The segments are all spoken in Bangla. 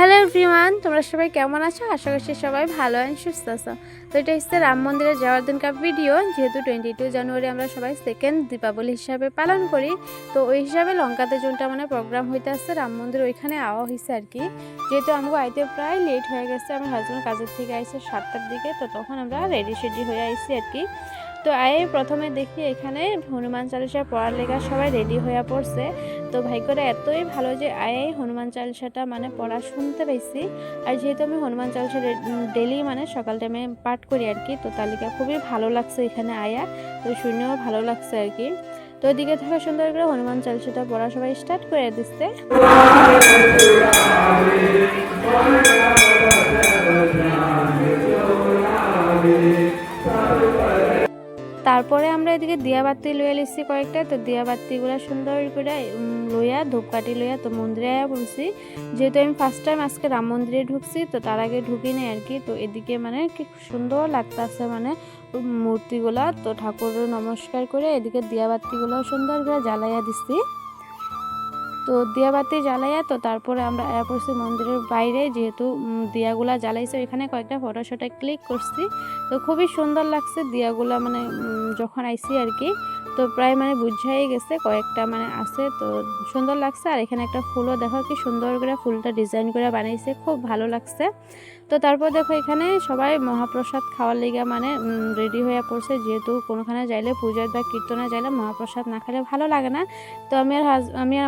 হ্যালো এভরিওয়ান, তোমরা সবাই কেমন আছো? আশা করছি সবাই ভালো আর সুস্থ আছো। তো এটা হচ্ছে রাম মন্দিরে যাওয়ার দিনকার ভিডিও। যেহেতু 22 জানুয়ারি আমরা সবাই সেকেন্ড দীপাবলি হিসাবে পালন করি, তো ওই হিসাবে লঙ্কাতে যোনটা মানে প্রোগ্রাম হইতে আসছে রাম মন্দির ওইখানে আওয়া হয়েছে আর কি। যেহেতু আমাকে আইতে প্রায় লেট হয়ে গেছে, আমার হাজব্যান্ড কাজের থেকে আইসে 7টার দিকে, তো তখন আমরা রেডি সেডি হয়ে আইসি আর কি। তো প্রথমে দেখি এখানে হনুমান চালিসা পড়ার লেগা সবাই রেডি হয়ে পড়ছে। তো ভাগ্যটা এতই ভালো যে হনুমান চালিসাটা মানে পড়া শুনতে পাইছি। আর যেহেতু আমি হনুমান চালিসা ডেলি মানে সকাল টাইমে পাঠ করি আর কি, তো তালিকা খুবই ভালো লাগছে এখানে তো শুনেও ভালো লাগছে আর কি। তো ওইদিকে থেকে সুন্দর করে হনুমান চালিসাটা পড়া সবাই স্টার্ট করে দিচ্ছে। তারপরে আমরা এদিকে দিয়াবাতি লইয়া লিখছি কয়েকটা। তো দিয়াবাতিগুলো সুন্দর করে লইয়া ধূপকাঠি লইয়া তো মন্দিরে পড়ছি। যেহেতু আমি ফার্স্ট টাইম আজকে রাম মন্দিরে ঢুকছি, তো তার আগে ঢুকি নাই আর কি। তো এদিকে মানে কি সুন্দর লাগতেছে মানে মূর্তিগুলা। তো ঠাকুর নমস্কার করে এদিকে দিয়াবাতিগুলো সুন্দর করে জ্বালাইয়া দিচ্ছি। তো দিয়াবাতি জ্বালাইয়া তো তারপরে আমরা পড়ছি মন্দিরের বাইরে, যেহেতু দিয়াগুলা জ্বালাইছে ওইখানে কয়েকটা ফটোশটে ক্লিক করছি। তো খুবই সুন্দর লাগছে দিয়াগুলা মানে যখন আইসি আর কি। তো প্রায় মানে বুঝাই গেছে কয়েকটা মানে আছে, তো সুন্দর লাগছে। আর এখানে একটা ফুলও দেখো কি সুন্দর করে ফুলটা ডিজাইন করে বানাইছে, খুব ভালো লাগছে। তো তারপর দেখো এখানে সবাই মহাপ্রসাদ খাওয়ার লেগে মানে রেডি হয়ে পড়ছে। যেহেতু কোনোখানে যাইলে পূজায় বা কীর্তনে যাইলে মহাপ্রসাদ না খেলে ভালো লাগে না। তো আমি আর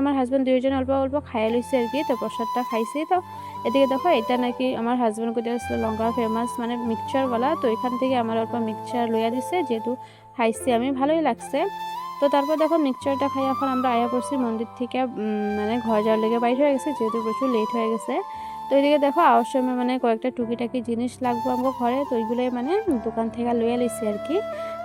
আমার হাজব্যান্ড দুইজন অল্প অল্প খাইয়া লইছি আর কি। তো প্রসাদটা খাইছি। তো এদিকে দেখো এটা নাকি আমার হাজব্যান্ড কোথায় আসলে লঙ্কার ফেমাস মানে মিক্সচারওয়ালা, তো এখান থেকে আমার অল্প মিক্সচার লইয়া দিছে। যেহেতু খাইছি আমি, ভালোই লাগছে। তো তারপর দেখো মিক্সচারটা খাই এখন আমরা আয়া পড়ছি মন্দির থেকে মানে ঘর যাওয়ার লেগে বাইর হয়ে গেছে, যেহেতু প্রচুর লেট হয়ে গেছে। তো এদিকে দেখো আওয়ার সময় মানে কয়েকটা টুকিটাকি জিনিস লাগবো আমার ঘরে, তো ওইগুলোই মানে দোকান থেকে লইয়া লইছি আর কি।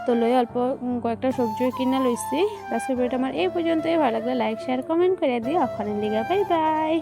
তো লইয়া অল্প কয়েকটা সবজিও কিনা লইছি। আজকের ভিডিওটা আমার এই পর্যন্তই। ভালো লাগলে লাইক শেয়ার কমেন্ট করে দিও। ওখানে লিগা বাই বাই।